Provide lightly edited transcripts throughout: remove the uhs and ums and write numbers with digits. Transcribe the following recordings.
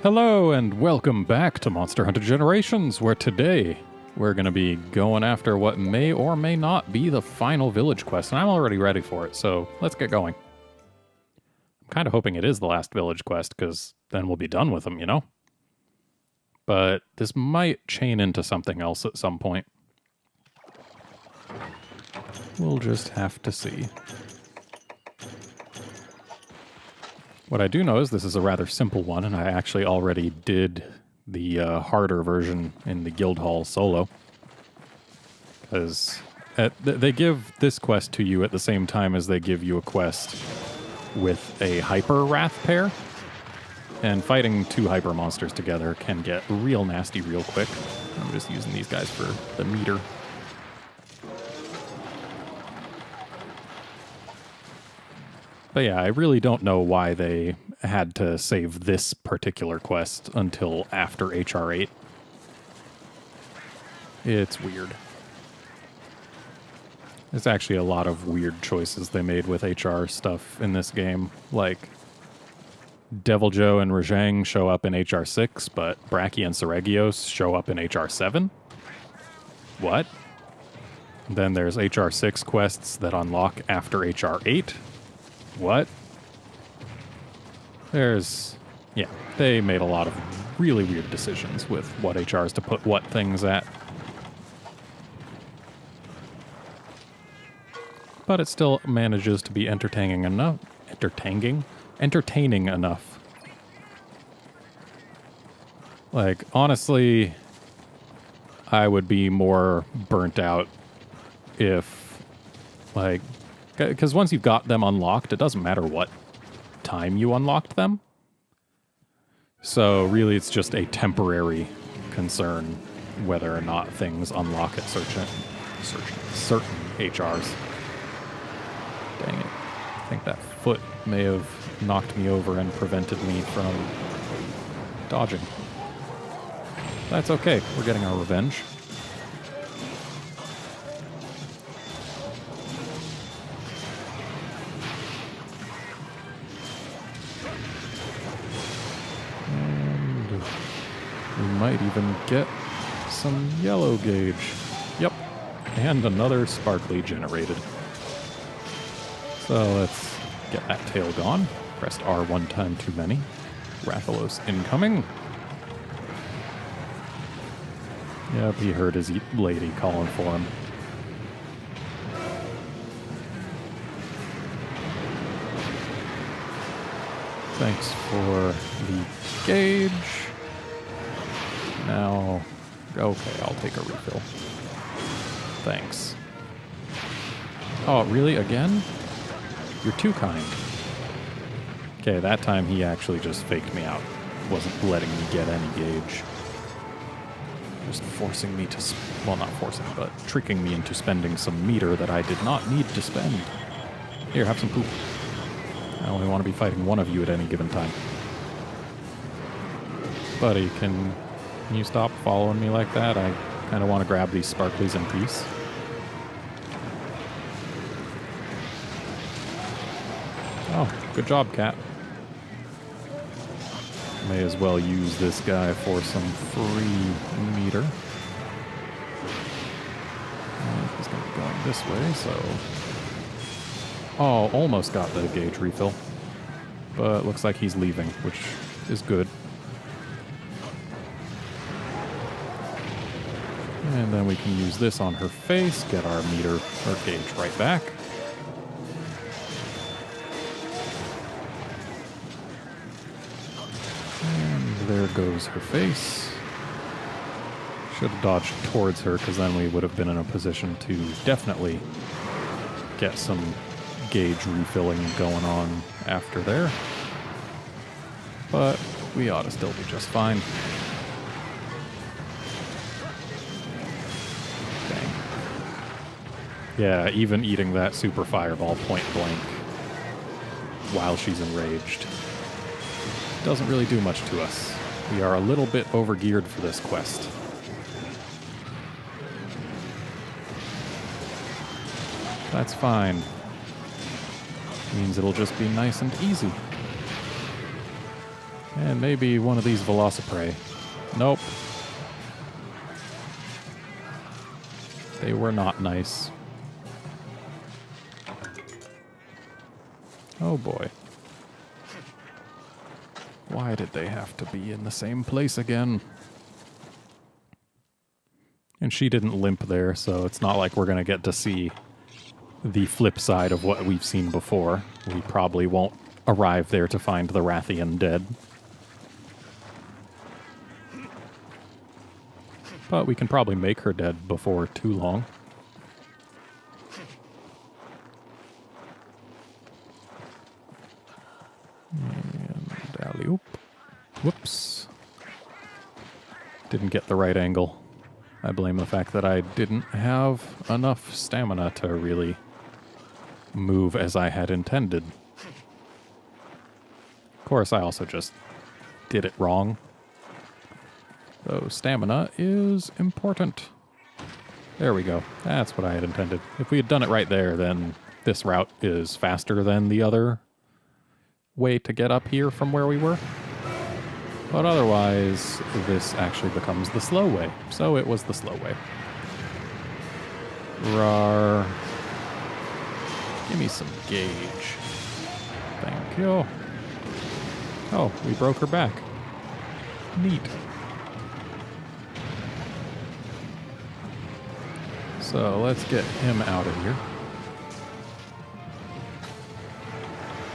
Hello and welcome back to Monster Hunter Generations, where today we're going to be going after what may or may not be the final village quest, and I'm already ready for it, so let's get going. I'm kind of hoping it is the last village quest, because then we'll be done with them, you know? But this might chain into something else at some point. We'll just have to see. What I do know is this is a rather simple one, and I actually already did the harder version in the guild hall solo. Because they give this quest to you at the same time as they give you a quest with a hyper wrath pair. And fighting two hyper monsters together can get real nasty real quick. I'm just using these guys for the meter. But yeah, I really don't know why they had to save this particular quest until after HR 8. It's weird. There's actually a lot of weird choices they made with HR stuff in this game. Like, Deviljho and Rajang show up in HR 6, but Brachy and Seregios show up in HR 7? What? Then there's HR 6 quests that unlock after HR 8. What? Yeah, they made a lot of really weird decisions with what HRs to put what things at. But it still manages to be entertaining enough. Entertaining enough. Like, honestly, I would be more burnt out if, like, because once you've got them unlocked, it doesn't matter what time you unlocked them. So really it's just a temporary concern whether or not things unlock at certain HRs. Dang it. I think that foot may have knocked me over and prevented me from dodging. That's okay. We're getting our revenge. Might even get some yellow gauge. Yep. And another sparkly generated. So let's get that tail gone. Pressed R one time too many. Rathalos incoming. Yep, he heard his lady calling for him. Thanks for the gauge. Now, okay, I'll take a refill. Thanks. Oh, really? Again? You're too kind. Okay, that time he actually just faked me out. Wasn't letting me get any gauge. Just forcing me to, well, not forcing, but tricking me into spending some meter that I did not need to spend. Here, have some poop. I only want to be fighting one of you at any given time. Buddy, can you stop following me like that? I kind of want to grab these sparklies in peace. Oh, good job, cat. May as well use this guy for some free meter. He's going to be going this way, so... Oh, almost got the gauge refill. But looks like he's leaving, which is good. And then we can use this on her face, get our meter or gauge right back. And there goes her face. Should have dodged towards her, because then we would have been in a position to definitely get some gauge refilling going on after there. But we ought to still be just fine. Yeah, even eating that super fireball point blank while she's enraged doesn't really do much to us. We are a little bit overgeared for this quest. That's fine. Means it'll just be nice and easy. And maybe one of these Velociprey. Nope. They were not nice. Oh boy. Why did they have to be in the same place again? And she didn't limp there, so it's not like we're going to get to see the flip side of what we've seen before. We probably won't arrive there to find the Rathian dead. But we can probably make her dead before too long. And alley-oop. Whoops. Didn't get the right angle. I blame the fact that I didn't have enough stamina to really move as I had intended. Of course, I also just did it wrong. So stamina is important. There we go. That's what I had intended. If we had done it right there, then this route is faster than the other way to get up here from where we were. But otherwise, this actually becomes the slow way. So it was the slow way. Rawr. Give me some gauge. Thank you. Oh, we broke her back. Neat. So let's get him out of here.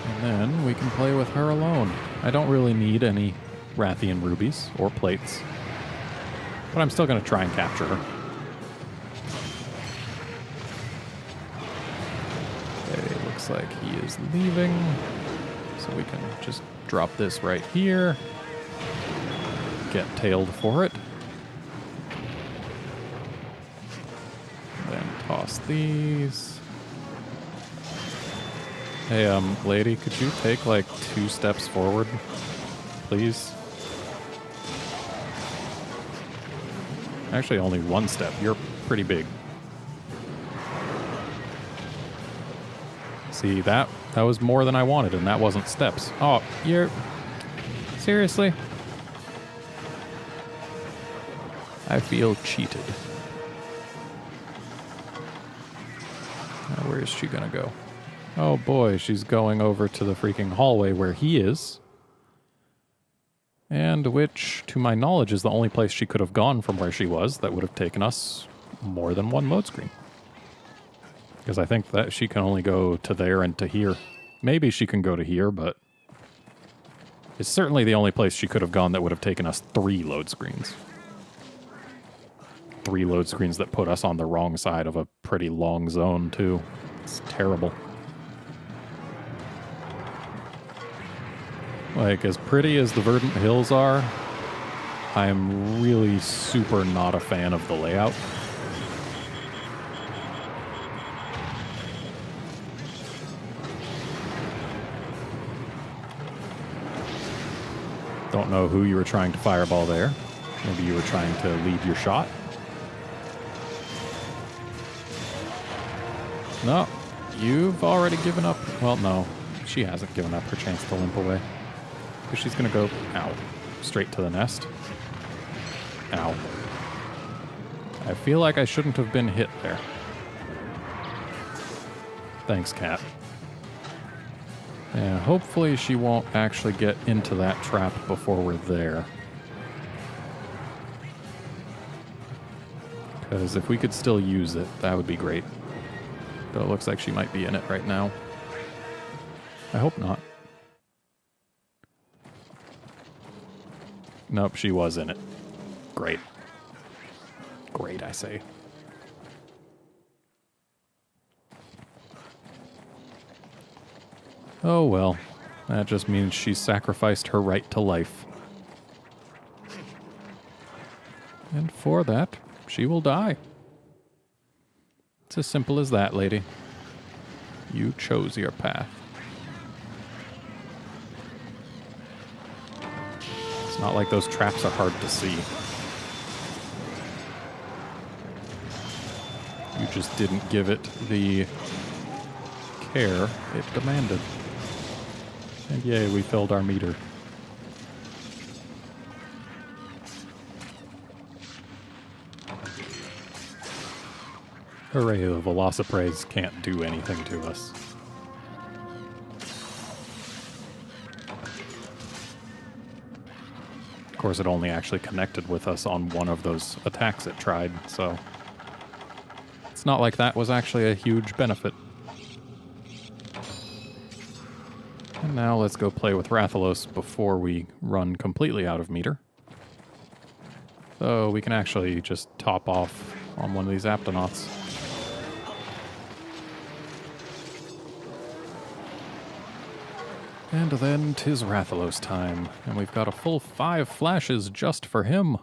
And then we can play with her alone. I don't really need any Rathian rubies or plates, but I'm still going to try and capture her. Okay, looks like he is leaving, so we can just drop this right here, get tailed for it, then toss these. Hey, lady, could you take like 2 steps forward, please? Actually, only 1 step. You're pretty big. See, that was more than I wanted, and that wasn't steps. Oh, you're... Seriously? I feel cheated. Now, where is she gonna go? Oh boy, she's going over to the freaking hallway where he is. And which, to my knowledge, is the only place she could have gone from where she was that would have taken us more than 1 load screen. Because I think that she can only go to there and to here. Maybe she can go to here, but it's certainly the only place she could have gone that would have taken us 3 load screens. 3 load screens that put us on the wrong side of a pretty long zone, too. It's terrible. Like, as pretty as the Verdant Hills are, I'm really super not a fan of the layout. Don't know who you were trying to fireball there. Maybe you were trying to lead your shot. No, you've already given up. Well, no, she hasn't given up her chance to limp away. Because she's going to go, ow, straight to the nest. Ow. I feel like I shouldn't have been hit there. Thanks, cat. Yeah, hopefully she won't actually get into that trap before we're there. Because if we could still use it, that would be great. But it looks like she might be in it right now. I hope not. Nope, she was in it. Great. Great, I say. Oh well, that just means she sacrificed her right to life. And for that, she will die. It's as simple as that, lady. You chose your path. It's not like those traps are hard to see. You just didn't give it the care it demanded. And yay, we filled our meter. Hooray, the Velociprays can't do anything to us. Of course, it only actually connected with us on one of those attacks it tried, so it's not like that was actually a huge benefit. And now let's go play with Rathalos before we run completely out of meter. So we can actually just top off on one of these Aptonauts. And then 'tis Rathalos time, and we've got a full 5 flashes just for him.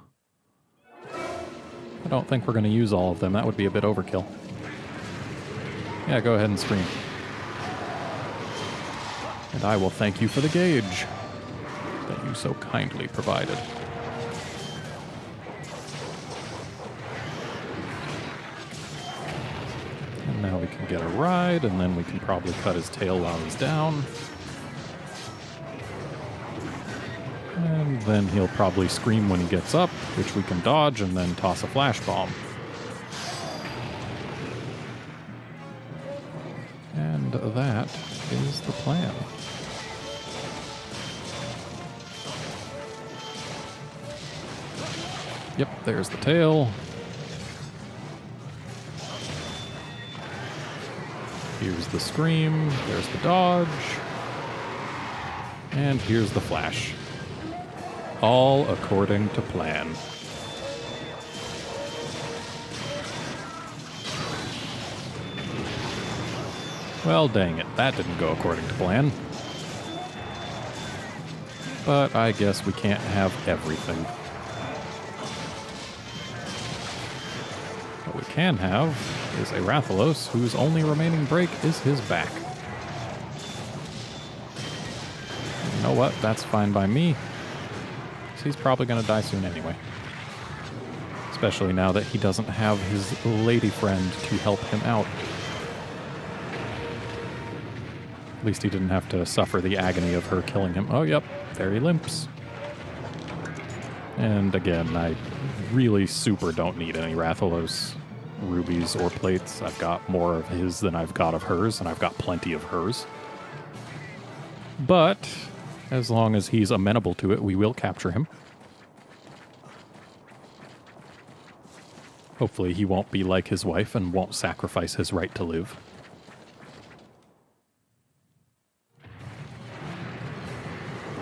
I don't think we're going to use all of them. That would be a bit overkill. Yeah, go ahead and scream. And I will thank you for the gauge that you so kindly provided. And now we can get a ride, and then we can probably cut his tail while he's down. And then he'll probably scream when he gets up, which we can dodge and then toss a flash bomb. And that is the plan. Yep, there's the tail. Here's the scream, there's the dodge, and here's the flash. All according to plan. Well, dang it, that didn't go according to plan. But I guess we can't have everything. What we can have is a Rathalos whose only remaining break is his back. You know what? That's fine by me. He's probably going to die soon anyway. Especially now that he doesn't have his lady friend to help him out. At least he didn't have to suffer the agony of her killing him. Oh, yep. There he limps. And again, I really super don't need any Rathalos rubies or plates. I've got more of his than I've got of hers, and I've got plenty of hers. But as long as he's amenable to it, we will capture him. Hopefully he won't be like his wife and won't sacrifice his right to live.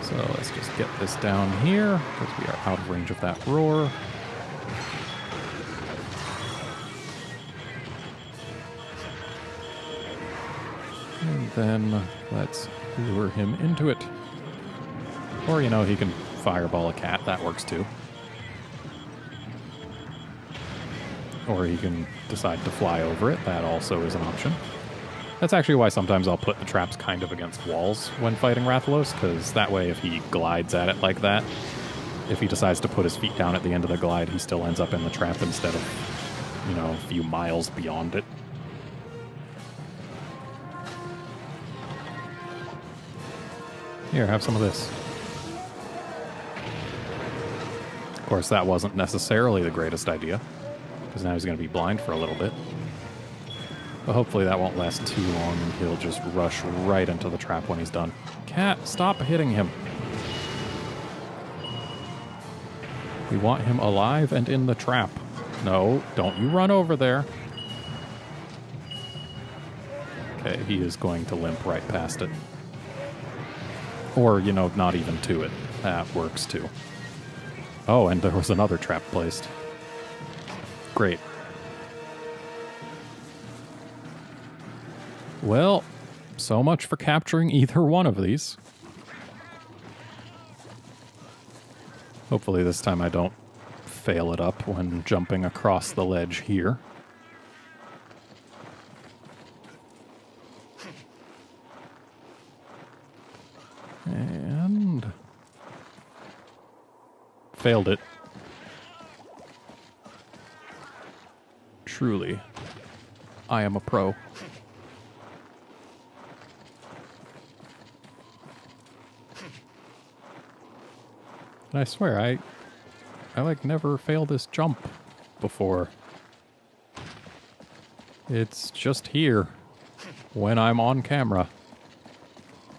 So let's just get this down here, because we are out of range of that roar. And then let's lure him into it. Or, you know, he can fireball a cat. That works too. Or he can decide to fly over it. That also is an option. That's actually why sometimes I'll put the traps kind of against walls when fighting Rathalos, because that way if he glides at it like that, if he decides to put his feet down at the end of the glide, he still ends up in the trap instead of, you know, a few miles beyond it. Here, have some of this. Of course, that wasn't necessarily the greatest idea, because now he's going to be blind for a little bit. But hopefully that won't last too long, and he'll just rush right into the trap when he's done. Cat, stop hitting him. We want him alive and in the trap. No, don't you run over there. Okay, he is going to limp right past it. Or, you know, not even to it. That works too. Oh, and there was another trap placed. Great. Well, so much for capturing either one of these. Hopefully this time I don't fail it up when jumping across the ledge here. And failed it. Truly, I am a pro. And I swear, I like never fail this jump before. It's just here when I'm on camera.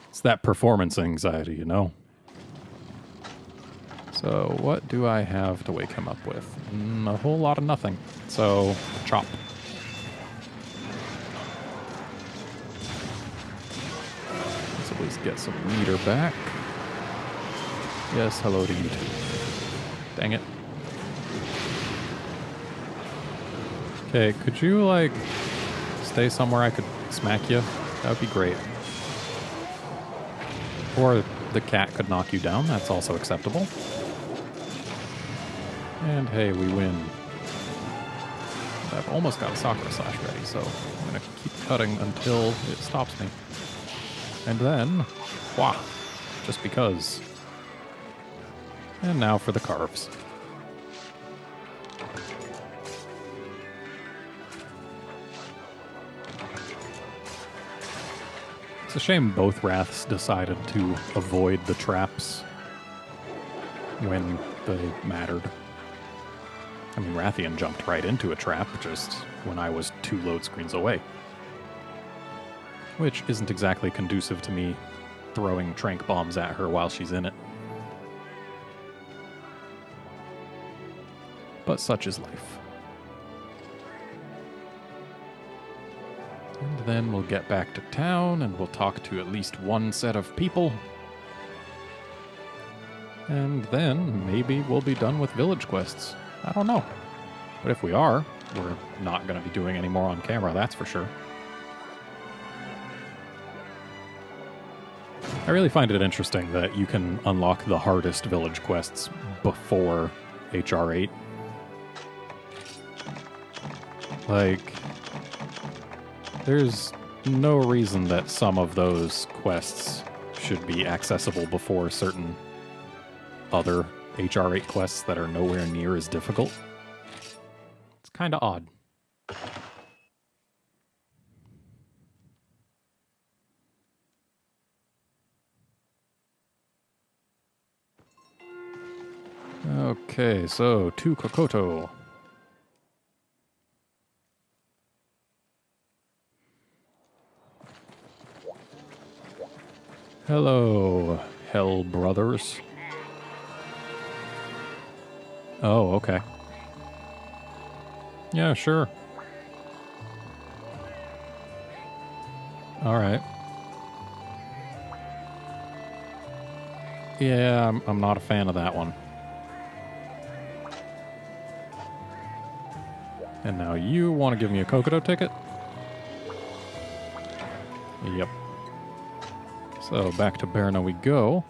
It's that performance anxiety, you know? So what do I have to wake him up with? A whole lot of nothing. So, chop. Let's at least get some meter back. Yes, hello to you too. Dang it. Okay, could you, like, stay somewhere I could smack you? That would be great. Or the cat could knock you down. That's also acceptable. And hey, we win. I've almost got a Sakura Slash ready, so I'm going to keep cutting until it stops me. And then, wah, just because. And now for the carves. It's a shame both Wraths decided to avoid the traps when they mattered. I mean, Rathian jumped right into a trap just when I was 2 load screens away. Which isn't exactly conducive to me throwing trank bombs at her while she's in it. But such is life. And then we'll get back to town and we'll talk to at least one set of people. And then maybe we'll be done with village quests. I don't know. But if we are, we're not going to be doing any more on camera, that's for sure. I really find it interesting that you can unlock the hardest village quests before HR8. Like, there's no reason that some of those quests should be accessible before certain other HR8 quests that are nowhere near as difficult. It's kind of odd. Okay, so to Kokoto. Hello, Hell Brothers. Oh, okay. Yeah, sure. Alright. Yeah, I'm not a fan of that one. And now you want to give me a Kokoto ticket? Yep. So back to Berna we go.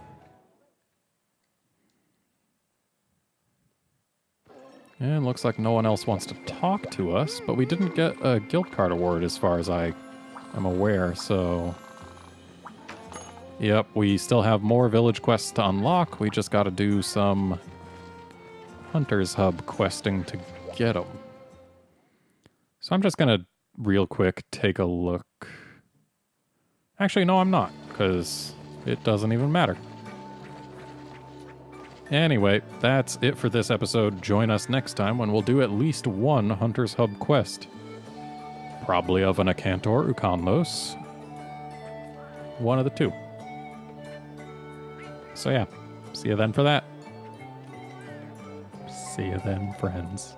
And looks like no one else wants to talk to us, but we didn't get a guild card award as far as I am aware, so... Yep, we still have more village quests to unlock. We just gotta do some Hunter's Hub questing to get them. So I'm just gonna real quick take a look. Actually, no, I'm not, because it doesn't even matter. Anyway, that's it for this episode. Join us next time when we'll do at least one Hunter's Hub quest. Probably of an Acantor Ukanlos. One of the two. So yeah, see you then for that. See you then, friends.